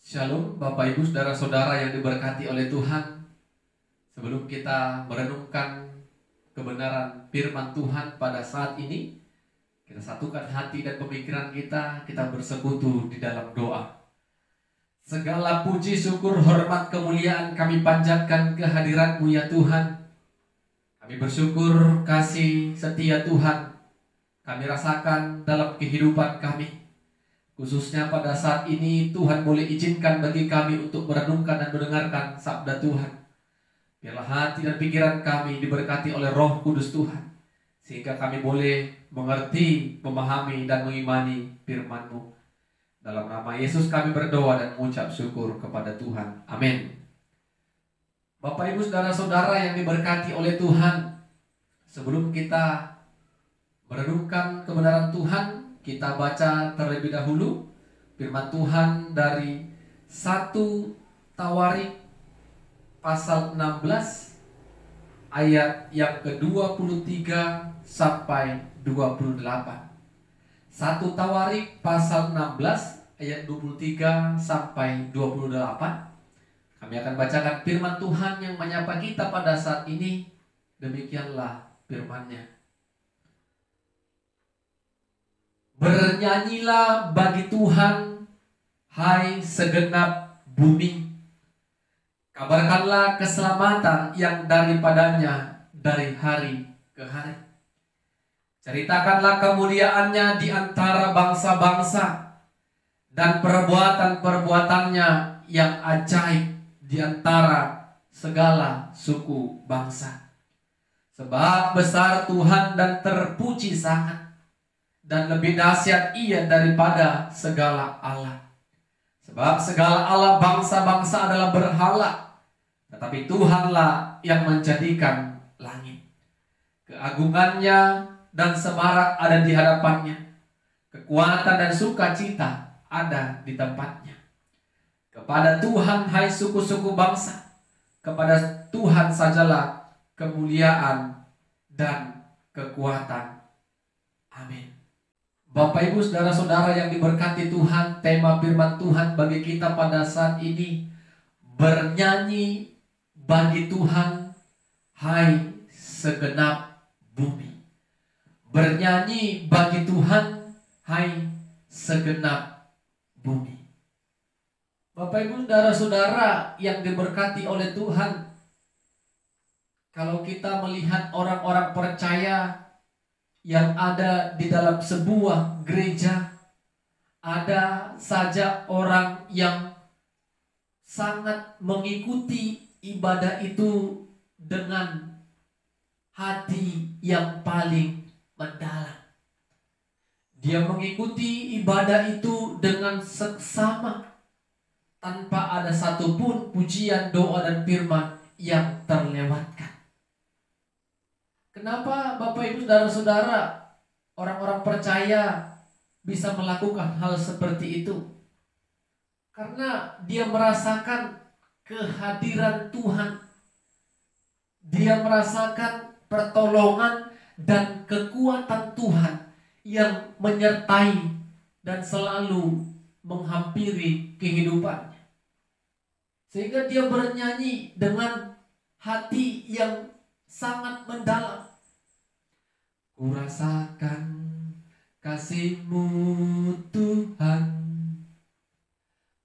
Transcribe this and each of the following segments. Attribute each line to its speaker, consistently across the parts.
Speaker 1: Shalom Bapak Ibu Saudara-saudara yang diberkati oleh Tuhan. Sebelum kita merenungkan kebenaran firman Tuhan pada saat ini, kita satukan hati dan pemikiran kita bersekutu di dalam doa. Segala puji, syukur, hormat, kemuliaan kami panjatkan kehadiran-Mu ya Tuhan. Kami bersyukur kasih setia Tuhan kami rasakan dalam kehidupan kami. Khususnya pada saat ini Tuhan boleh izinkan bagi kami untuk merenungkan dan mendengarkan sabda Tuhan. Biarlah hati dan pikiran kami diberkati oleh Roh Kudus Tuhan, sehingga kami boleh mengerti, memahami, dan mengimani firman-Mu. Dalam nama Yesus kami berdoa dan mengucap syukur kepada Tuhan. Amin. Bapak Ibu Saudara-saudara yang diberkati oleh Tuhan, sebelum kita merenungkan kebenaran Tuhan, kita baca terlebih dahulu firman Tuhan dari 1 Tawarik pasal 16 ayat yang ke-23 sampai 28. 1 Tawarik pasal 16 ayat 23 sampai 28. Kami akan bacakan firman Tuhan yang menyapa kita pada saat ini. Demikianlah firman-Nya. Bernyanyilah bagi Tuhan, hai segenap bumi. Kabarkanlah keselamatan yang daripadanya dari hari ke hari. Ceritakanlah kemuliaannya di antara bangsa-bangsa dan perbuatan-perbuatannya yang ajaib di antara segala suku bangsa. Sebab besar Tuhan dan terpuji sangat, dan lebih dahsyat Ia daripada segala Allah. Sebab segala Allah bangsa-bangsa adalah berhala, tetapi Tuhanlah yang menjadikan langit. Keagungannya dan semarak ada di hadapannya. Kekuatan dan sukacita ada di tempatnya. Kepada Tuhan hai suku-suku bangsa, kepada Tuhan sajalah kemuliaan dan kekuatan. Amin. Bapak Ibu Saudara-saudara yang diberkati Tuhan, tema firman Tuhan bagi kita pada saat ini, bernyanyi bagi Tuhan, hai segenap bumi. Bernyanyi bagi Tuhan, hai segenap bumi. Bapak Ibu Saudara-saudara yang diberkati oleh Tuhan, kalau kita melihat orang-orang percaya yang ada di dalam sebuah gereja, ada saja orang yang sangat mengikuti ibadah itu dengan hati yang paling mendalam. Dia mengikuti ibadah itu dengan seksama, tanpa ada satupun pujian, doa, dan firman yang terlewatkan. Kenapa Bapak Ibu Saudara-saudara, orang-orang percaya bisa melakukan hal seperti itu? Karena dia merasakan kehadiran Tuhan. Dia merasakan pertolongan dan kekuatan Tuhan yang menyertai dan selalu menghampiri kehidupannya. Sehingga dia bernyanyi dengan hati yang sangat mendalam. Kurasakan kasih-Mu Tuhan,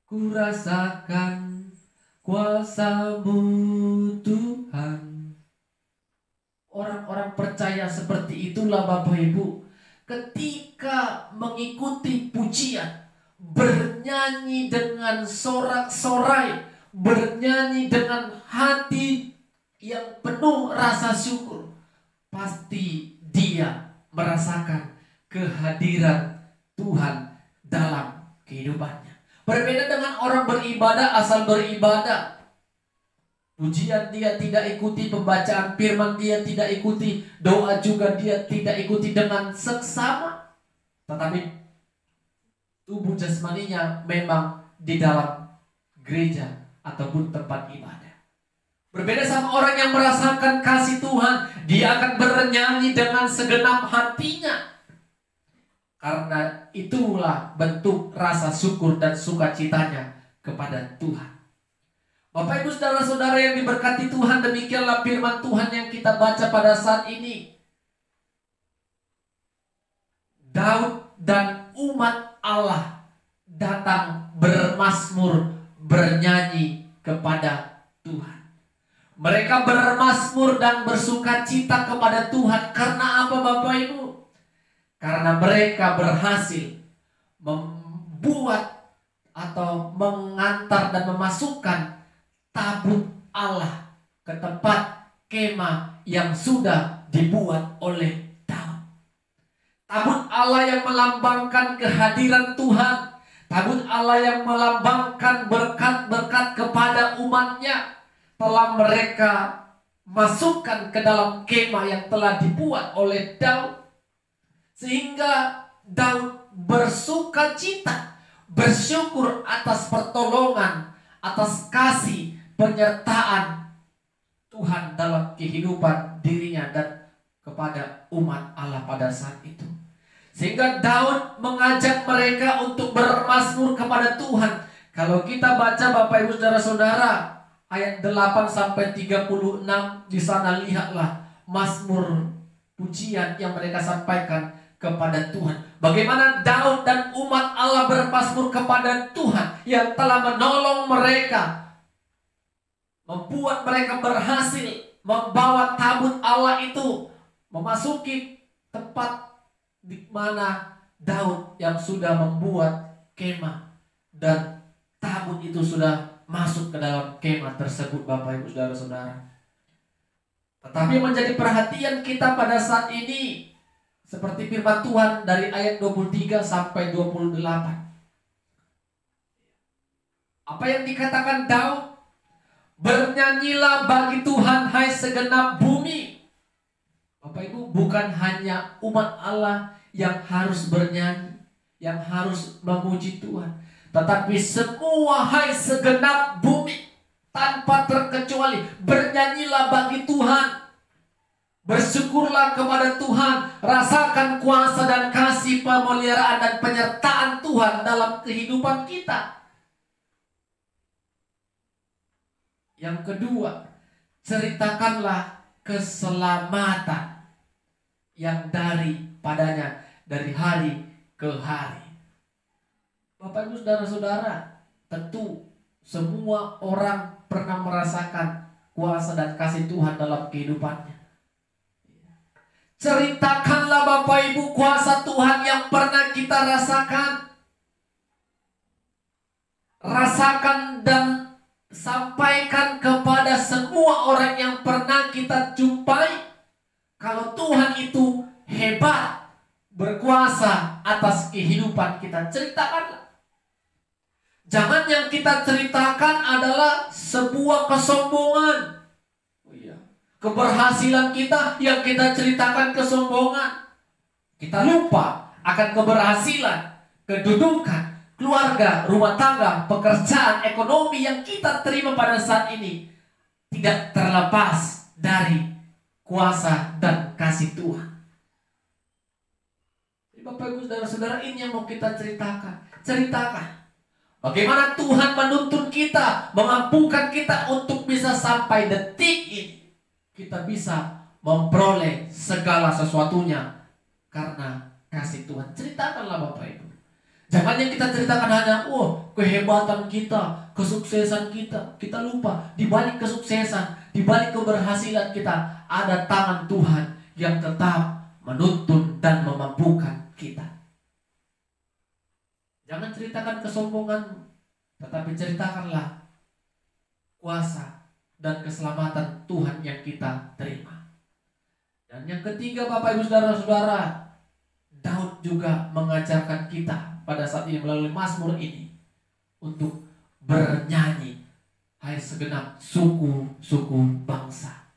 Speaker 1: kurasakan kuasa-Mu Tuhan. Orang-orang percaya seperti itulah Bapak Ibu, ketika mengikuti pujian, bernyanyi dengan sorak-sorai, bernyanyi dengan hati yang penuh rasa syukur, pasti dia merasakan kehadiran Tuhan dalam kehidupannya. Berbeda dengan orang beribadah asal beribadah. Pujian dia tidak ikuti, pembacaan firman dia tidak ikuti, doa juga dia tidak ikuti dengan seksama. Tetapi tubuh jasmaninya memang di dalam gereja ataupun tempat ibadah. Berbeda sama orang yang merasakan kasih Tuhan, dia akan bernyanyi dengan segenap hatinya. Karena itulah bentuk rasa syukur dan sukacitanya kepada Tuhan. Bapak Ibu saudara-saudara yang diberkati Tuhan, demikianlah firman Tuhan yang kita baca pada saat ini. Daud dan umat Allah datang bermazmur, bernyanyi kepada Tuhan. Mereka bermazmur dan bersukacita kepada Tuhan. Karena apa Bapak Ibu? Karena mereka berhasil membuat atau mengantar dan memasukkan tabut Allah ke tempat kemah yang sudah dibuat oleh Daud. Tabut Allah yang melambangkan kehadiran Tuhan. Tabut Allah yang melambangkan berkat-berkat kepada umatnya telah mereka masukkan ke dalam kemah yang telah dibuat oleh Daud. Sehingga Daud bersukacita, bersyukur atas pertolongan, atas kasih, penyertaan Tuhan dalam kehidupan dirinya dan kepada umat Allah pada saat itu. Sehingga Daud mengajak mereka untuk bermazmur kepada Tuhan. Kalau kita baca Bapak Ibu saudara-saudara, ayat 8 sampai 36, di sana lihatlah mazmur pujian yang mereka sampaikan kepada Tuhan. Bagaimana Daud dan umat Allah bermazmur kepada Tuhan yang telah menolong mereka, membuat mereka berhasil membawa tabut Allah itu memasuki tempat di mana Daud yang sudah membuat kemah, dan tabut itu sudah masuk ke dalam kemah tersebut Bapak Ibu saudara-saudara. Tetapi menjadi perhatian kita pada saat ini, seperti firman Tuhan dari ayat 23 sampai 28. Apa yang dikatakan Daud? Bernyanyilah bagi Tuhan hai segenap bumi. Bapak Ibu, bukan hanya umat Allah yang harus bernyanyi, yang harus memuji Tuhan, tetapi semua hai segenap bumi tanpa terkecuali bernyanyilah bagi Tuhan. Bersyukurlah kepada Tuhan, rasakan kuasa dan kasih, pemeliharaan dan penyertaan Tuhan dalam kehidupan kita. Yang kedua, ceritakanlah keselamatan yang daripadanya dari hari ke hari. Bapak Ibu saudara-saudara, tentu semua orang pernah merasakan kuasa dan kasih Tuhan dalam kehidupannya. Ceritakanlah Bapak Ibu kuasa Tuhan yang pernah kita rasakan. Rasakan dan sampaikan kepada semua orang yang pernah kita jumpai, kalau Tuhan itu hebat, berkuasa atas kehidupan kita. Ceritakanlah. Jangan yang kita ceritakan adalah sebuah kesombongan. Keberhasilan kita yang kita ceritakan kesombongan. Kita lupa akan keberhasilan, kedudukan, keluarga, rumah tangga, pekerjaan, ekonomi yang kita terima pada saat ini tidak terlepas dari kuasa dan kasih Tuhan. Bapak Ibu saudara-saudara, ini yang mau kita ceritakan. Ceritakan bagaimana Tuhan menuntun kita, mengampukan kita untuk bisa sampai detik ini kita bisa memperoleh segala sesuatunya karena kasih Tuhan. Ceritakanlah Bapak Ibu. Jangan yang kita ceritakan hanya kehebatan kita, kesuksesan kita. Kita lupa di balik kesuksesan, di balik keberhasilan kita ada tangan Tuhan yang tetap menuntun dan memampukan kita. Jangan ceritakan kesombongan, tetapi ceritakanlah kuasa dan keselamatan Tuhan yang kita terima. Dan yang ketiga Bapak Ibu saudara-saudara, Daud juga mengajarkan kita pada saat ini melalui mazmur ini untuk bernyanyi hai segenap suku-suku bangsa.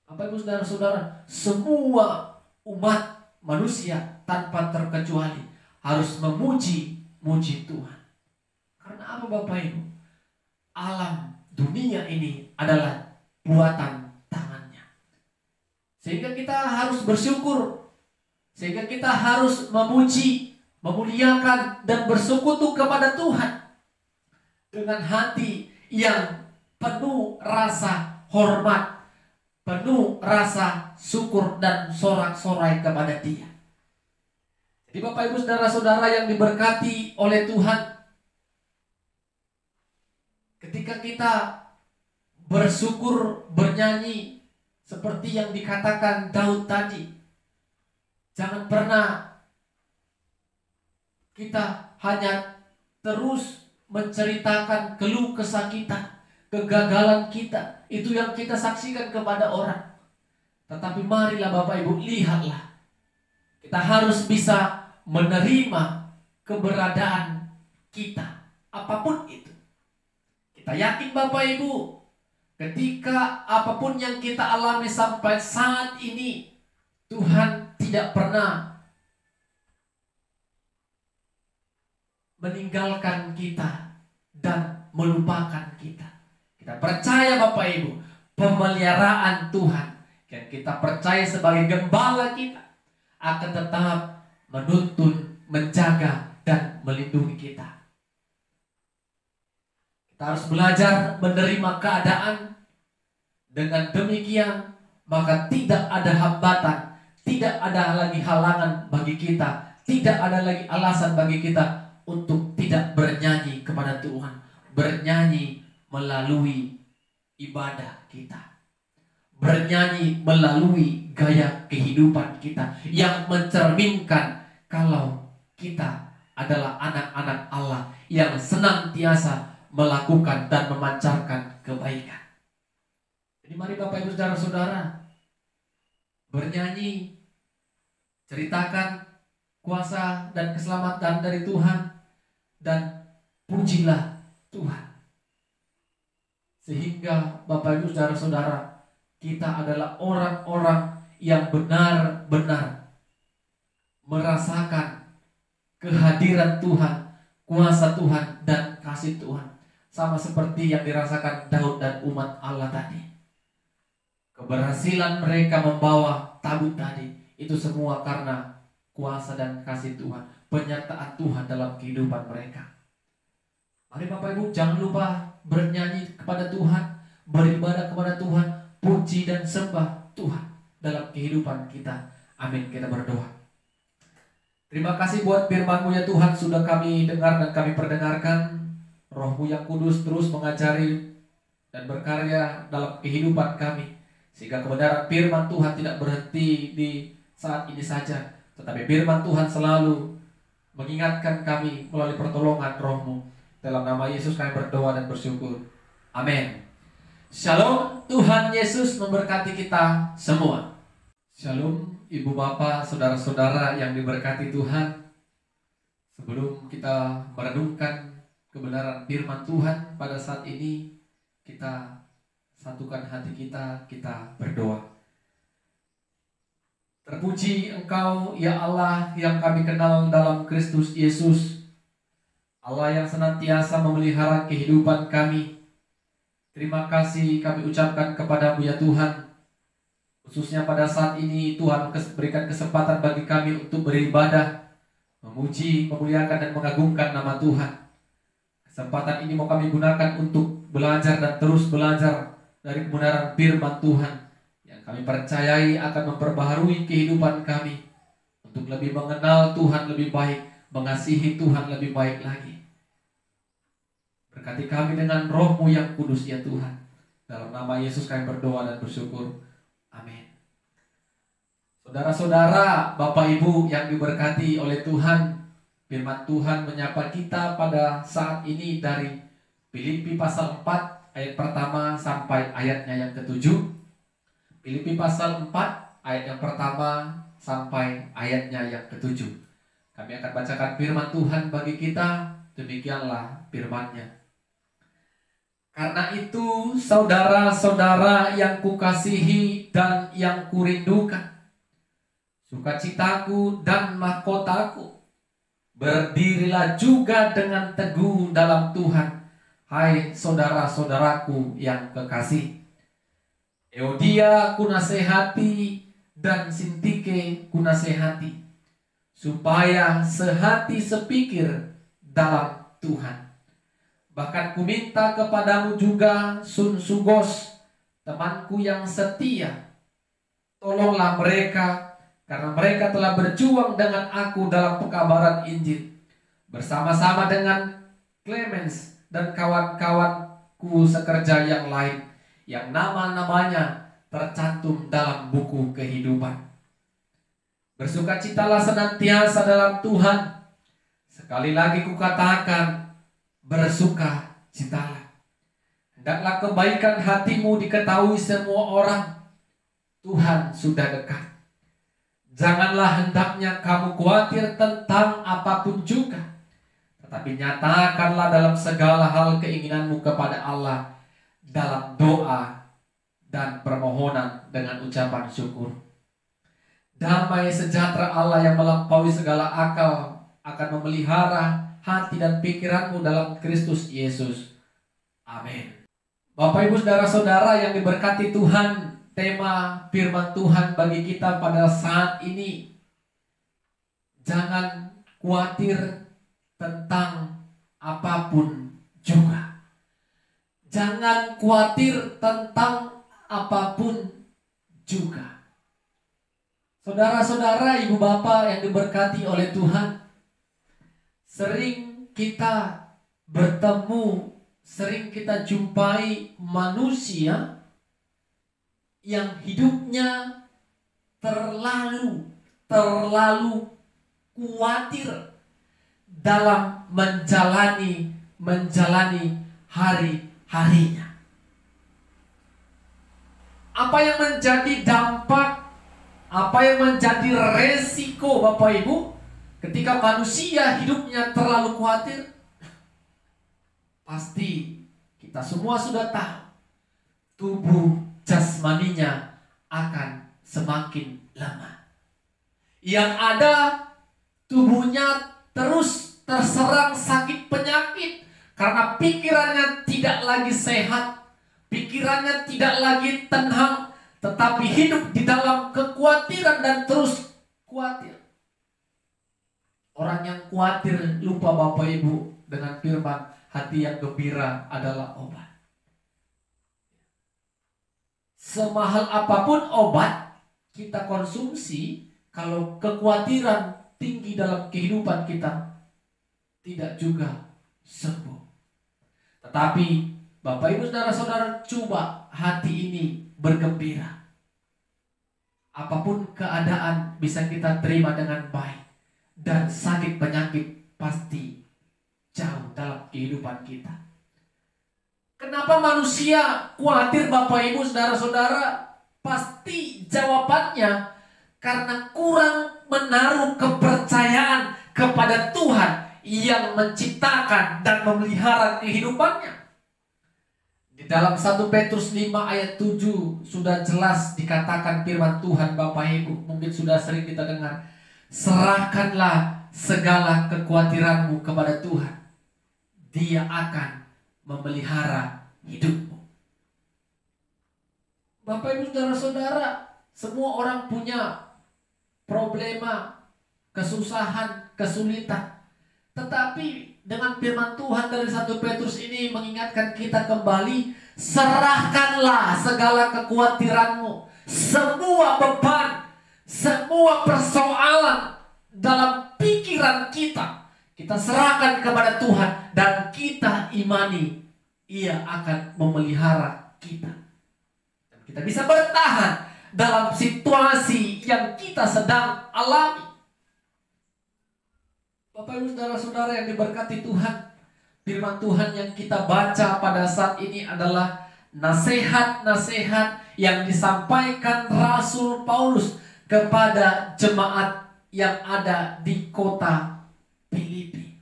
Speaker 1: Bapak Ibu saudara-saudara, semua umat manusia tanpa terkecuali harus memuji Tuhan. Karena apa Bapak Ibu? Alam dunia ini adalah buatan tangannya. Sehingga kita harus bersyukur. Sehingga kita harus memuji, memuliakan dan bersekutu kepada Tuhan. dengan hati yang penuh rasa hormat, penuh rasa syukur dan sorak-sorai kepada Dia. Jadi Bapak Ibu saudara-saudara yang diberkati oleh Tuhan, ketika kita bersyukur, bernyanyi seperti yang dikatakan Daud tadi, jangan pernah kita hanya terus menceritakan keluh kesah kita, kegagalan kita, itu yang kita saksikan kepada orang. Tetapi marilah Bapak Ibu, lihatlah, kita harus bisa menerima keberadaan kita, apapun itu. Kita yakin Bapak Ibu, ketika apapun yang kita alami sampai saat ini, Tuhan tidak pernah meninggalkan kita dan melupakan kita. Kita percaya Bapak Ibu, pemeliharaan Tuhan yang kita percaya sebagai gembala kita akan tetap menuntun, menjaga, dan melindungi kita. Kita harus belajar menerima keadaan. Dengan demikian, maka tidak ada hambatan, tidak ada lagi halangan bagi kita, tidak ada lagi alasan bagi kita untuk tidak bernyanyi kepada Tuhan. Bernyanyi melalui ibadah kita, bernyanyi melalui gaya kehidupan kita yang mencerminkan kalau kita adalah anak-anak Allah yang senantiasa melakukan dan memancarkan kebaikan. Jadi mari Bapak Ibu saudara-saudara bernyanyi, ceritakan kuasa dan keselamatan dari Tuhan, dan pujilah Tuhan. Sehingga Bapak Ibu saudara-saudara, kita adalah orang-orang yang benar-benar merasakan kehadiran Tuhan, kuasa Tuhan, dan kasih Tuhan. Sama seperti yang dirasakan Daud dan umat Allah tadi. Keberhasilan mereka membawa tabut tadi, itu semua karena kuasa dan kasih Tuhan, penyertaan Tuhan dalam kehidupan mereka. Mari Bapak Ibu jangan lupa bernyanyi kepada Tuhan, beribadah kepada Tuhan, puji dan sembah Tuhan dalam kehidupan kita. Amin. Kita berdoa. Terima kasih buat firman-Mu ya Tuhan, sudah kami dengar dan kami perdengarkan. Roh-Mu yang kudus terus mengajari dan berkarya dalam kehidupan kami, sehingga kebenaran firman Tuhan tidak berhenti di saat ini saja, tetapi firman Tuhan selalu mengingatkan kami melalui pertolongan Roh-Mu. Dalam nama Yesus kami berdoa dan bersyukur. Amin. Shalom. Tuhan Yesus memberkati kita semua. Shalom Ibu Bapak, saudara-saudara yang diberkati Tuhan. Sebelum kita merenungkan kebenaran firman Tuhan pada saat ini, kita satukan hati kita, kita berdoa. Terpuji Engkau ya Allah yang kami kenal dalam Kristus Yesus, Allah yang senantiasa memelihara kehidupan kami. Terima kasih kami ucapkan kepada-Mu ya Tuhan. Khususnya pada saat ini Tuhan berikan kesempatan bagi kami untuk beribadah, memuji, memuliakan dan mengagungkan nama Tuhan. Kesempatan ini mau kami gunakan untuk belajar dan terus belajar dari kebenaran firman Tuhan yang kami percayai akan memperbaharui kehidupan kami untuk lebih mengenal Tuhan lebih baik, mengasihi Tuhan lebih baik lagi. Berkati kami dengan Roh-Mu yang kudus ya Tuhan. Dalam nama Yesus kami berdoa dan bersyukur. Amin. Saudara-saudara, Bapak Ibu yang diberkati oleh Tuhan, firman Tuhan menyapa kita pada saat ini dari Filipi pasal 4 ayat pertama sampai ayatnya yang ke-7. Filipi pasal 4 ayat yang pertama sampai ayatnya yang ke-7. Kami akan bacakan firman Tuhan bagi kita. Demikianlah firman-Nya. Karena itu, saudara-saudara yang kukasihi dan yang kurindukan, sukacitaku dan mahkotaku, berdirilah juga dengan teguh dalam Tuhan, hai saudara-saudaraku yang kekasih. Euodia kunasehati dan Sintike kunasehati, supaya sehati sepikir dalam Tuhan. Bahkan kuminta kepadamu juga, Sunsugos, temanku yang setia. Tolonglah mereka, karena mereka telah berjuang dengan aku dalam pekabaran Injil, bersama-sama dengan Clemens dan kawan-kawanku sekerja yang lain, yang nama-namanya tercantum dalam buku kehidupan. Bersukacitalah senantiasa dalam Tuhan. Sekali lagi kukatakan, bersukacitalah. Hendaklah kebaikan hatimu diketahui semua orang. Tuhan sudah dekat. Janganlah hendaknya kamu khawatir tentang apapun juga, tetapi nyatakanlah dalam segala hal keinginanmu kepada Allah dalam doa dan permohonan dengan ucapan syukur. Damai sejahtera Allah yang melampaui segala akal akan memelihara hati dan pikiranmu dalam Kristus Yesus. Amin. Bapak Ibu saudara-saudara yang diberkati Tuhan, tema firman Tuhan bagi kita pada saat ini, jangan khawatir tentang apapun juga. Jangan khawatir tentang apapun juga. Saudara-saudara, ibu bapak yang diberkati oleh Tuhan, sering kita bertemu, sering kita jumpai manusia yang hidupnya terlalu khawatir dalam menjalani hari-harinya. Apa yang menjadi dampak, apa yang menjadi resiko Bapak Ibu ketika manusia hidupnya terlalu khawatir? Pasti kita semua sudah tahu, tubuh jasmaninya akan semakin lemah. Yang ada, tubuhnya terus terserang sakit penyakit karena pikirannya tidak lagi sehat, pikirannya tidak lagi tenang, tetapi hidup di dalam kekhawatiran dan terus khawatir. Orang yang khawatir lupa Bapak Ibu dengan firman, hati yang gembira adalah obat. Semahal apapun obat kita konsumsi, kalau kekhawatiran tinggi dalam kehidupan kita, tidak juga sembuh. Tetapi Bapak Ibu saudara-saudara, coba hati ini bergembira. Apapun keadaan bisa kita terima dengan baik, dan sakit penyakit pasti jauh dalam kehidupan kita. Kenapa manusia khawatir Bapak Ibu saudara-saudara? Pasti jawabannya karena kurang menaruh kepercayaan kepada Tuhan yang menciptakan dan memelihara kehidupannya. Di dalam 1 Petrus 5 ayat 7 sudah jelas dikatakan firman Tuhan Bapak Ibu, mungkin sudah sering kita dengar. Serahkanlah segala kekhawatiranmu kepada Tuhan. Dia akan memelihara hidupmu. Bapak Ibu saudara-saudara, semua orang punya problema, kesusahan, kesulitan. Tetapi dengan firman Tuhan dari 1 Petrus ini mengingatkan kita kembali, serahkanlah segala kekhawatiranmu, semua beban, semua persoalan dalam pikiran kita, kita serahkan kepada Tuhan dan kita imani Ia akan memelihara kita. Dan kita bisa bertahan dalam situasi yang kita sedang alami. Bapak Ibu saudara-saudara yang diberkati Tuhan, firman Tuhan yang kita baca pada saat ini adalah nasihat-nasihat yang disampaikan Rasul Paulus kepada jemaat yang ada di kota Filipi.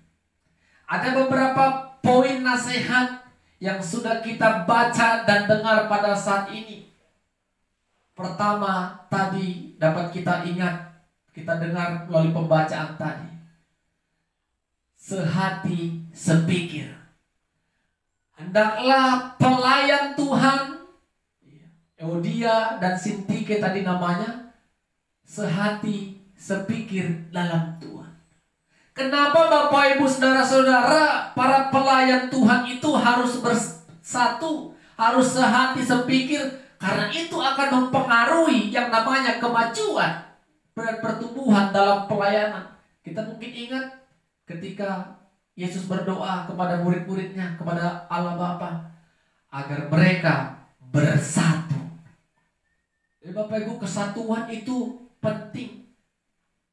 Speaker 1: Ada beberapa poin nasihat yang sudah kita baca dan dengar pada saat ini. Pertama, tadi dapat kita ingat, kita dengar melalui pembacaan tadi. Sehati sepikir. Hendaklah pelayan Tuhan, Euodia dan Sintike tadi namanya, sehati sepikir dalam Tuhan. Kenapa Bapak Ibu Saudara-saudara, para pelayan Tuhan itu harus bersatu, harus sehati sepikir, karena itu akan mempengaruhi yang namanya kemajuan dan pertumbuhan dalam pelayanan. Kita mungkin ingat ketika Yesus berdoa kepada murid-muridnya, kepada Allah Bapa, agar mereka bersatu. Jadi Bapak Ibu, kesatuan itu penting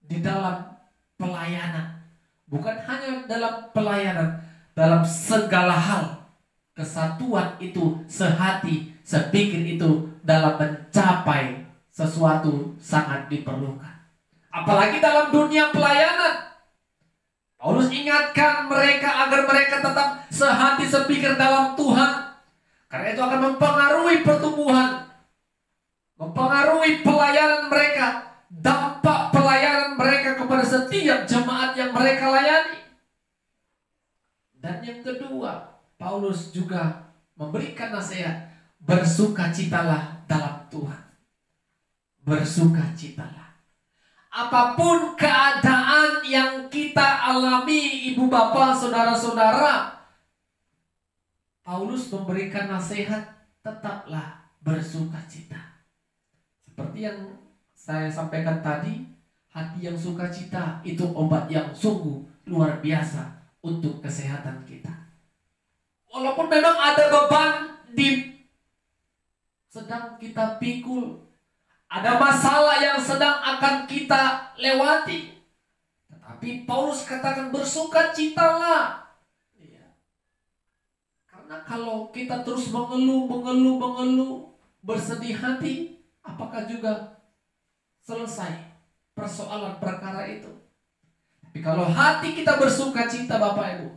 Speaker 1: di dalam pelayanan. Bukan hanya dalam pelayanan, dalam segala hal. Kesatuan itu, sehati, sepikir itu dalam mencapai sesuatu sangat diperlukan. Apalagi dalam dunia pelayanan. Paulus ingatkan mereka agar mereka tetap sehati sepikir dalam Tuhan. Karena itu akan mempengaruhi pertumbuhan, mempengaruhi pelayanan mereka, dampak pelayanan mereka kepada setiap jemaat yang mereka layani. Dan yang kedua, Paulus juga memberikan nasihat, bersukacitalah dalam Tuhan. Bersukacitalah. Apapun keadaan yang kita alami, ibu bapak, saudara-saudara, Paulus memberikan nasihat, tetaplah bersukacita. Seperti yang saya sampaikan tadi, hati yang sukacita itu obat yang sungguh luar biasa untuk kesehatan kita. Walaupun memang ada beban sedang kita pikul, ada masalah yang sedang akan kita lewati, tetapi Paulus katakan bersukacitalah. Karena kalau kita terus mengeluh, bersedih hati, apakah juga selesai persoalan perkara itu? Tapi kalau hati kita bersukacita Bapak Ibu,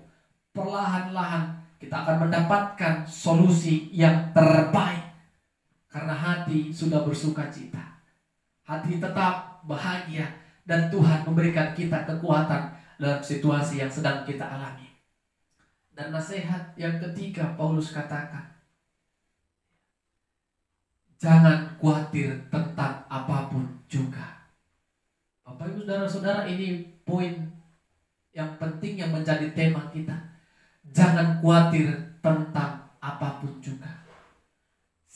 Speaker 1: perlahan-lahan kita akan mendapatkan solusi yang terbaik. Karena hati sudah bersukacita, hati tetap bahagia, dan Tuhan memberikan kita kekuatan dalam situasi yang sedang kita alami. Dan nasihat yang ketiga Paulus katakan, jangan khawatir tentang apapun juga. Bapak Ibu Saudara-saudara, ini poin yang penting yang menjadi tema kita. Jangan khawatir tentang apapun juga.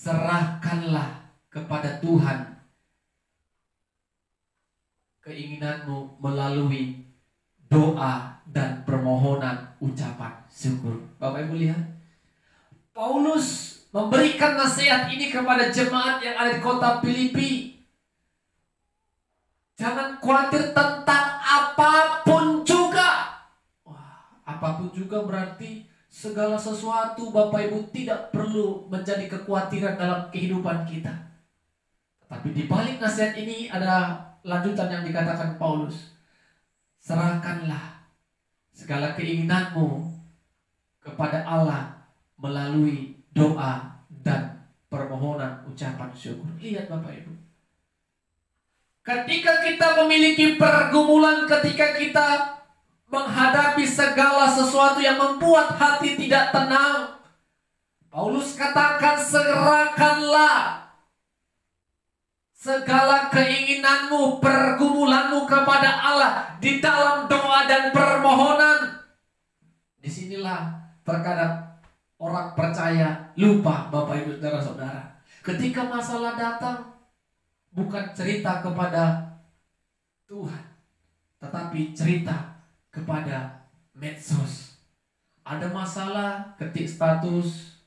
Speaker 1: Serahkanlah kepada Tuhan keinginanmu melalui doa dan permohonan ucapan syukur. Bapak Ibu lihat, Paulus memberikan nasihat ini kepada jemaat yang ada di kota Filipi. Jangan khawatir tentang apapun juga. Wah, apapun juga berarti segala sesuatu Bapak Ibu tidak perlu menjadi kekhawatiran dalam kehidupan kita. Tapi di balik nasihat ini ada lanjutan yang dikatakan Paulus. Serahkanlah segala keinginanmu kepada Allah melalui doa dan permohonan ucapan syukur. Lihat Bapak Ibu, ketika kita memiliki pergumulan, ketika kita menghadapi segala sesuatu yang membuat hati tidak tenang, Paulus katakan serahkanlah segala keinginanmu, pergumulanmu kepada Allah di dalam doa dan permohonan. Disinilah terkadang orang percaya lupa Bapak Ibu Saudara-saudara. Ketika masalah datang, bukan cerita kepada Tuhan, tetapi cerita kepada medsos. Ada masalah, ketik status,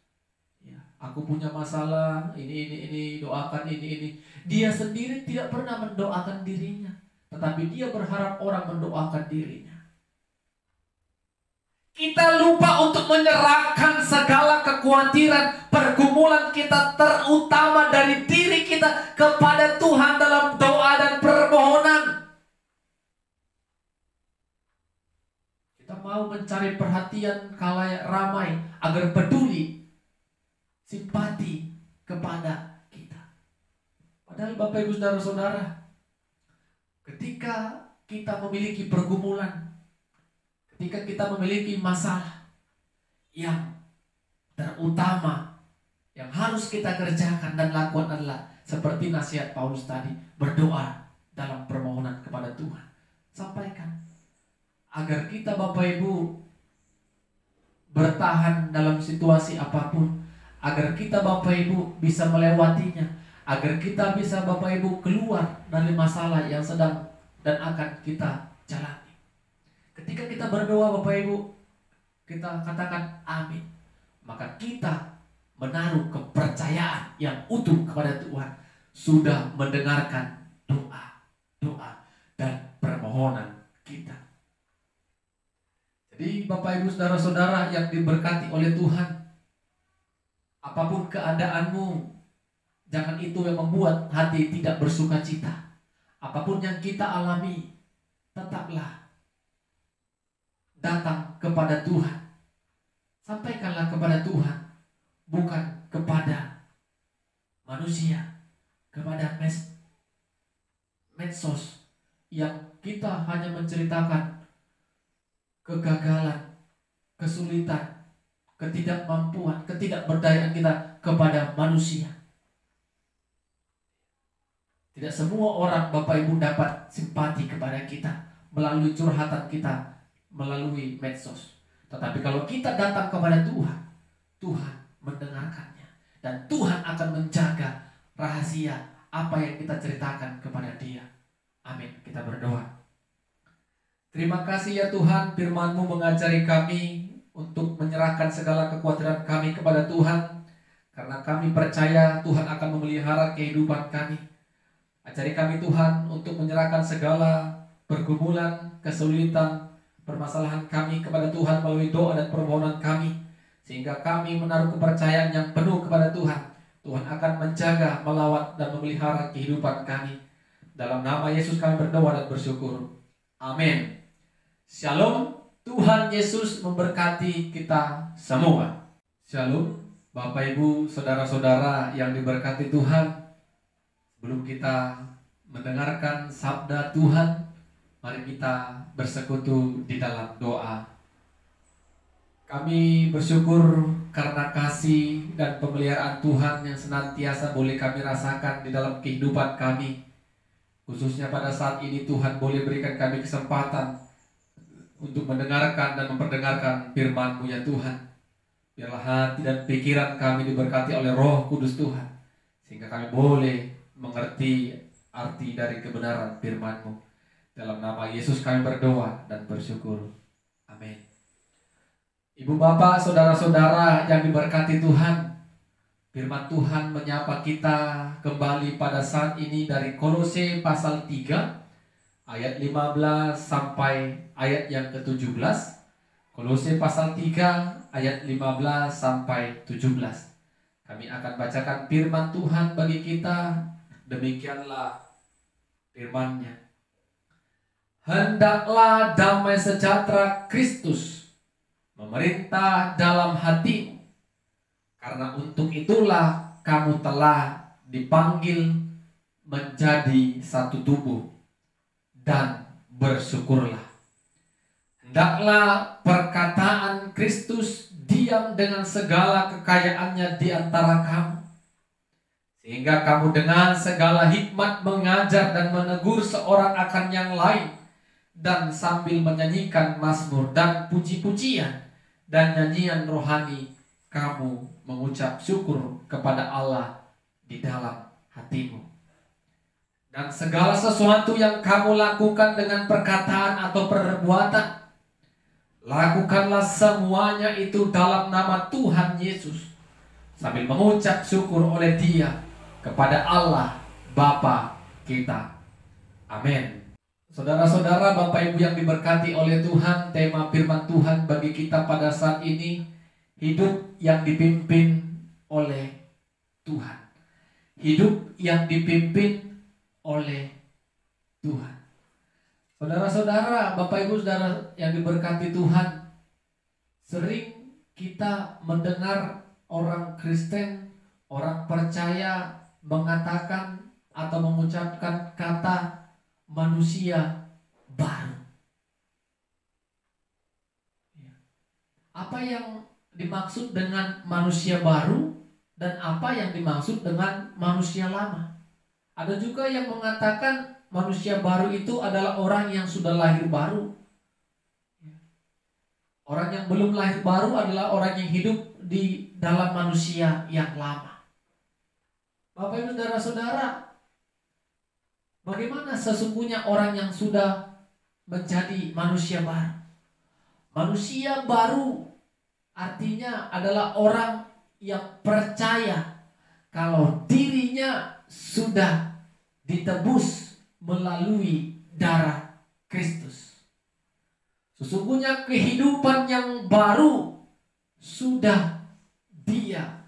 Speaker 1: ya, aku punya masalah, ini, doakan ini. Dia sendiri tidak pernah mendoakan dirinya, tetapi dia berharap orang mendoakan dirinya. Kita lupa untuk menyerahkan segala kekhawatiran, pergumulan kita, terutama dari diri kita, kepada Tuhan dalam doa dan permohonan. Kita mau mencari perhatian khalayak ramai agar peduli, simpati kepada kita. Padahal Bapak Ibu Saudara-saudara, ketika kita memiliki pergumulan, ketika kita memiliki masalah, yang terutama yang harus kita kerjakan dan lakukan adalah seperti nasihat Paulus tadi, berdoa dalam permohonan kepada Tuhan. Sampaikan agar kita Bapak Ibu bertahan dalam situasi apapun, agar kita Bapak Ibu bisa melewatinya, agar kita bisa Bapak Ibu keluar dari masalah yang sedang dan akan kita jalani. Ketika kita berdoa Bapak Ibu, kita katakan amin, maka kita menaruh kepercayaan yang utuh kepada Tuhan sudah mendengarkan doa dan permohonan kita. Jadi Bapak Ibu saudara-saudara yang diberkati oleh Tuhan, apapun keadaanmu, jangan itu yang membuat hati tidak bersuka cita. Apapun yang kita alami, tetaplah datang kepada Tuhan. Sampaikanlah kepada Tuhan, bukan kepada manusia, kepada medsos yang kita hanya menceritakan kegagalan, kesulitan, ketidakmampuan, ketidakberdayaan kita kepada manusia. Tidak semua orang Bapak Ibu dapat simpati kepada kita melalui curhatan kita, melalui medsos. Tetapi kalau kita datang kepada Tuhan, Tuhan mendengarkannya. Dan Tuhan akan menjaga rahasia apa yang kita ceritakan kepada Dia. Amin. Kita berdoa. Terima kasih ya Tuhan, firman-Mu mengajari kami untuk menyerahkan segala kekhawatiran kami kepada Tuhan. Karena kami percaya Tuhan akan memelihara kehidupan kami. Ajari kami Tuhan untuk menyerahkan segala pergumulan, kesulitan, permasalahan kami kepada Tuhan melalui doa dan permohonan kami. Sehingga kami menaruh kepercayaan yang penuh kepada Tuhan. Tuhan akan menjaga, melawat, dan memelihara kehidupan kami. Dalam nama Yesus kami berdoa dan bersyukur. Amin. Shalom, Tuhan Yesus memberkati kita semua. Shalom, Bapak Ibu, saudara-saudara yang diberkati Tuhan. Sebelum kita mendengarkan sabda Tuhan, mari kita bersekutu di dalam doa. Kami bersyukur karena kasih dan pemeliharaan Tuhan yang senantiasa boleh kami rasakan di dalam kehidupan kami. Khususnya pada saat ini Tuhan boleh berikan kami kesempatan untuk mendengarkan dan memperdengarkan firman-Mu ya Tuhan. Biarlah hati dan pikiran kami diberkati oleh Roh Kudus Tuhan, sehingga kami boleh mengerti arti dari kebenaran firman-Mu. Dalam nama Yesus kami berdoa dan bersyukur. Amin. Ibu bapak, saudara-saudara yang diberkati Tuhan, firman Tuhan menyapa kita kembali pada saat ini dari Kolose pasal 3 ayat 15 sampai ayat yang ke-17. Kolose pasal 3 ayat 15 sampai 17. Kami akan bacakan firman Tuhan bagi kita. Demikianlah firman-Nya. Hendaklah damai sejahtera Kristus memerintah dalam hatimu, karena untuk itulah kamu telah dipanggil menjadi satu tubuh, dan bersyukurlah. Hendaklah perkataan Kristus diam dengan segala kekayaannya di antara kamu, sehingga kamu dengan segala hikmat mengajar dan menegur seorang akan yang lain, dan sambil menyanyikan mazmur dan puji-pujian dan nyanyian rohani, kamu mengucap syukur kepada Allah di dalam hatimu. Dan segala sesuatu yang kamu lakukan dengan perkataan atau perbuatan, lakukanlah semuanya itu dalam nama Tuhan Yesus, sambil mengucap syukur oleh Dia kepada Allah Bapa kita. Amin. Saudara-saudara, Bapak Ibu yang diberkati oleh Tuhan, tema firman Tuhan bagi kita pada saat ini, hidup yang dipimpin oleh Tuhan. Hidup yang dipimpin oleh Tuhan. Saudara-saudara, Bapak Ibu saudara yang diberkati Tuhan, sering kita mendengar orang Kristen, orang percaya mengatakan atau mengucapkan kata manusia baru. Apa yang dimaksud dengan manusia baru dan apa yang dimaksud dengan manusia lama? Ada juga yang mengatakan manusia baru itu adalah orang yang sudah lahir baru.
Speaker 2: Orang yang belum lahir baru adalah orang yang hidup di dalam manusia yang lama. Bapak Ibu saudara-saudara, bagaimana sesungguhnya orang yang sudah menjadi manusia baru? Manusia baru artinya adalah orang yang percaya kalau dirinya sudah ditebus melalui darah Kristus. Sesungguhnya kehidupan yang baru sudah dia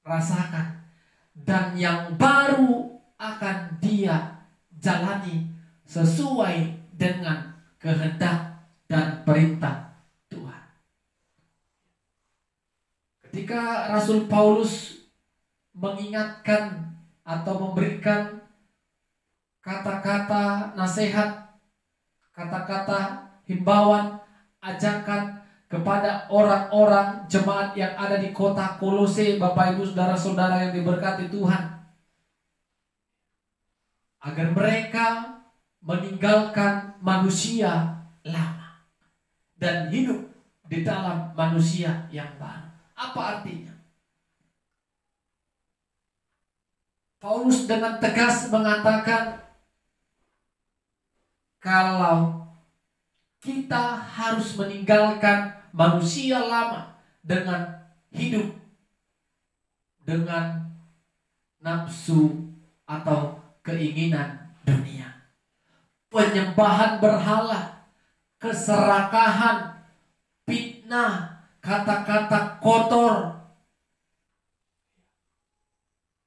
Speaker 2: rasakan, dan yang baru akan dia jalani sesuai dengan kehendak dan perintah Tuhan. Ketika Rasul Paulus mengingatkan atau memberikan kata-kata nasihat, kata-kata himbauan, ajakan kepada orang-orang jemaat yang ada di kota Kolose, Bapak Ibu saudara-saudara yang diberkati Tuhan, agar mereka meninggalkan manusia lama dan hidup di dalam manusia yang baru. Apa artinya? Paulus dengan tegas mengatakan kalau kita harus meninggalkan manusia lama dengan hidup dengan nafsu atau keinginan dunia, penyembahan berhala, keserakahan, fitnah, kata-kata kotor.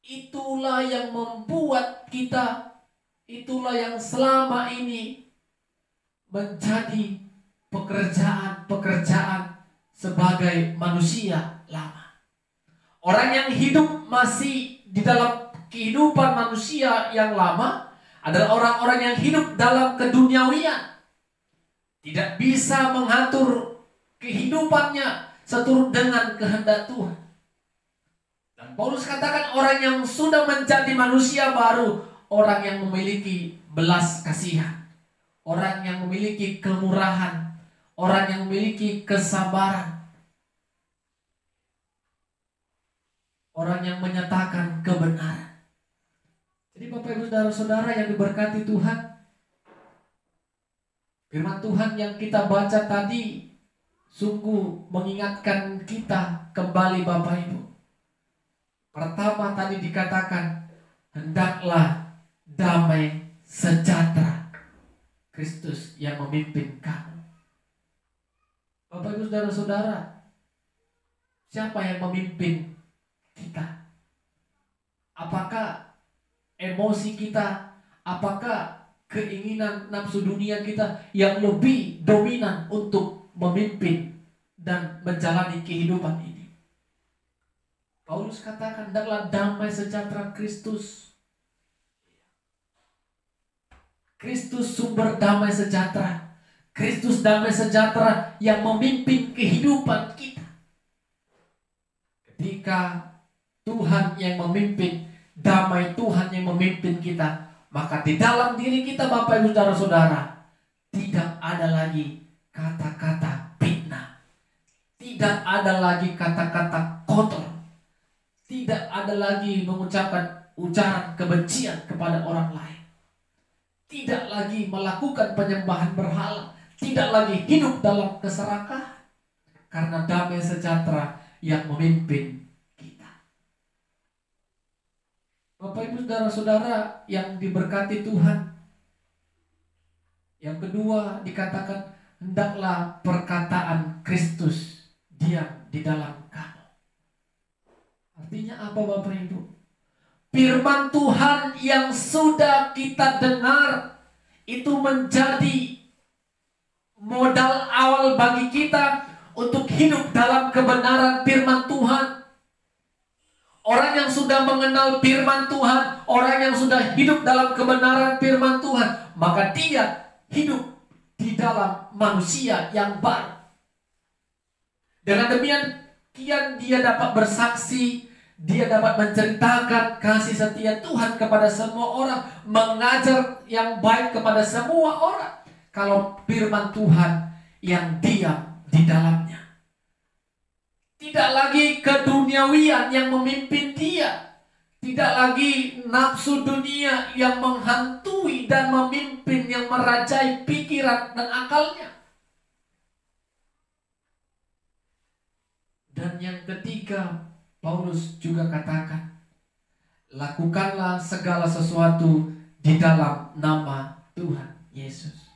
Speaker 2: Itulah yang membuat kita, itulah yang selama ini menjadi pekerjaan-pekerjaan sebagai manusia lama. Orang yang hidup masih di dalam kehidupan manusia yang lama adalah orang-orang yang hidup dalam keduniawian, tidak bisa mengatur kehidupannya seturut dengan kehendak Tuhan. Dan Paulus katakan orang yang sudah menjadi manusia baru, orang yang memiliki belas kasihan, orang yang memiliki kemurahan, orang yang memiliki kesabaran, orang yang menyatakan kebenaran. Jadi Bapak Ibu saudara-saudara yang diberkati Tuhan, firman Tuhan yang kita baca tadi sungguh mengingatkan kita kembali Bapak Ibu. Pertama tadi dikatakan, hendaklah damai sejahtera Kristus yang memimpin kamu. Bapak Ibu saudara-saudara, siapa yang memimpin kita? Apakah emosi kita? Apakah keinginan nafsu dunia kita yang lebih dominan untuk memimpin dan menjalani kehidupan ini? Paulus katakan, hendaklah damai sejahtera Kristus. Kristus sumber damai sejahtera. Kristus damai sejahtera yang memimpin kehidupan kita. Ketika Tuhan yang memimpin, damai Tuhan yang memimpin kita, maka di dalam diri kita Bapak Ibu saudara-saudara tidak ada lagi kata-kata fitnah, tidak ada lagi kata-kata kotor, tidak ada lagi mengucapkan ucapan kebencian kepada orang lain, tidak lagi melakukan penyembahan berhala, tidak lagi hidup dalam keserakahan, karena damai sejahtera yang memimpin kita. Bapak Ibu saudara-saudara yang diberkati Tuhan, yang kedua dikatakan, hendaklah perkataan Kristus diam di dalam kamu. Artinya apa Bapak Ibu? Firman Tuhan yang sudah kita dengar itu menjadi modal awal bagi kita untuk hidup dalam kebenaran firman Tuhan. Orang yang sudah mengenal firman Tuhan, orang yang sudah hidup dalam kebenaran firman Tuhan, maka dia hidup di dalam manusia yang baru. Dengan demikian dia dapat bersaksi, dia dapat menceritakan kasih setia Tuhan kepada semua orang, mengajar yang baik kepada semua orang. Kalau firman Tuhan yang diam di dalamnya. Tidak lagi keduniawian yang memimpin dia. Tidak lagi nafsu dunia yang menghantui dan memimpin, yang merajai pikiran dan akalnya. Dan yang ketiga, Paulus juga katakan, lakukanlah segala sesuatu di dalam nama Tuhan Yesus.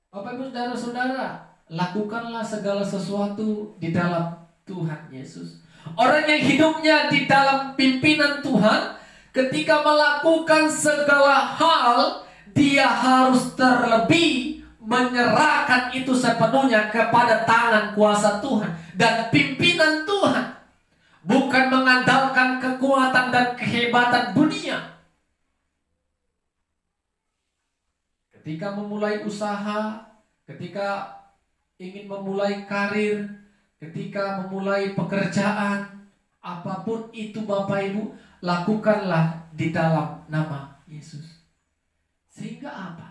Speaker 2: Bapak Ibu saudara-saudara, lakukanlah segala sesuatu di dalam Tuhan Yesus. Orang yang hidupnya di dalam pimpinan Tuhan, ketika melakukan segala hal, dia harus terlebih menyerahkan itu sepenuhnya kepada tangan kuasa Tuhan dan pimpinan Tuhan. Bukan mengandalkan kekuatan dan kehebatan dunia. Ketika memulai usaha, ketika ingin memulai karir, ketika memulai pekerjaan, apapun itu Bapak Ibu, lakukanlah di dalam nama Yesus. Sehingga apa?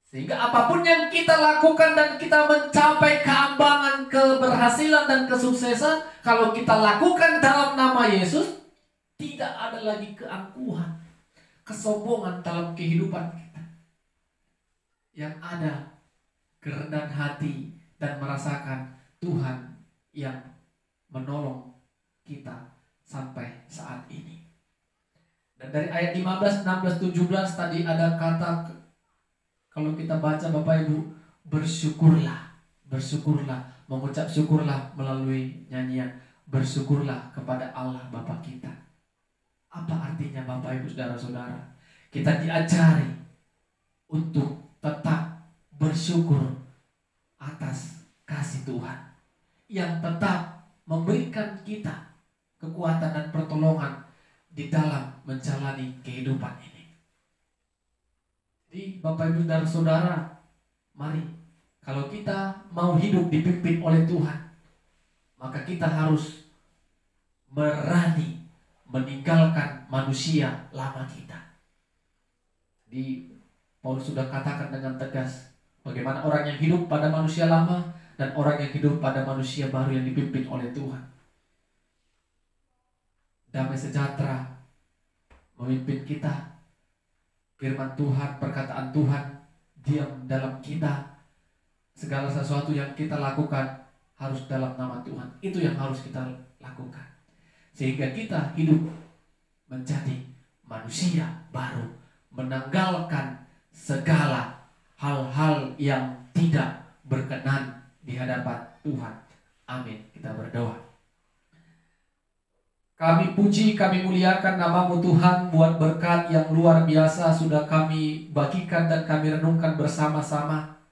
Speaker 2: Sehingga apapun yang kita lakukan dan kita mencapai keambangan, keberhasilan dan kesuksesan, kalau kita lakukan dalam nama Yesus, tidak ada lagi keangkuhan, kesombongan dalam kehidupan kita. Yang ada kerendahan hati dan merasakan Tuhan yang menolong kita sampai saat ini. Dan dari ayat 15, 16, 17 tadi ada kata, kalau kita baca Bapak Ibu, bersyukurlah, bersyukurlah, mengucap syukurlah melalui nyanyian, bersyukurlah kepada Allah Bapa kita. Apa artinya Bapak Ibu saudara-saudara? Kita diajari untuk tetap bersyukur atas kasih Tuhan yang tetap memberikan kita kekuatan dan pertolongan di dalam menjalani kehidupan ini. Jadi Bapak Ibu dan Saudara, mari kalau kita mau hidup dipimpin oleh Tuhan, maka kita harus berani meninggalkan manusia lama kita. Di Paulus sudah katakan dengan tegas bagaimana orang yang hidup pada manusia lama dan orang yang hidup pada manusia baru yang dipimpin oleh Tuhan. Damai sejahtera memimpin kita. Firman Tuhan, perkataan Tuhan diam dalam kita. Segala sesuatu yang kita lakukan harus dalam nama Tuhan. Itu yang harus kita lakukan. Sehingga kita hidup menjadi manusia baru, menanggalkan segala hal-hal yang tidak berkenan di hadapan Tuhan. Amin. Kita berdoa. Kami puji, kami muliakan nama-Mu Tuhan buat berkat yang luar biasa sudah kami bagikan dan kami renungkan bersama-sama.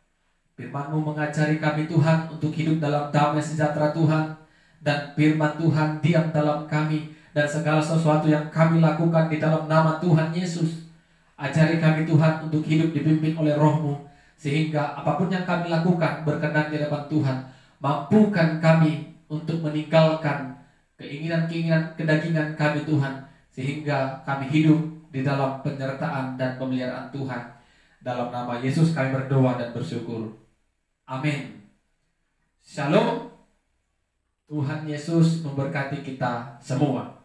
Speaker 2: Firman-Mu mengajari kami Tuhan untuk hidup dalam damai sejahtera Tuhan. Dan firman Tuhan diam dalam kami. Dan segala sesuatu yang kami lakukan di dalam nama Tuhan Yesus. Ajari kami Tuhan untuk hidup dipimpin oleh Roh-Mu. Sehingga apapun yang kami lakukan berkenan di hadapan Tuhan. Mampukan kami untuk meninggalkan keinginan-keinginan kedagingan kami Tuhan, sehingga kami hidup di dalam penyertaan dan pemeliharaan Tuhan. Dalam nama Yesus kami berdoa dan bersyukur. Amin. Shalom. Tuhan Yesus memberkati kita semua.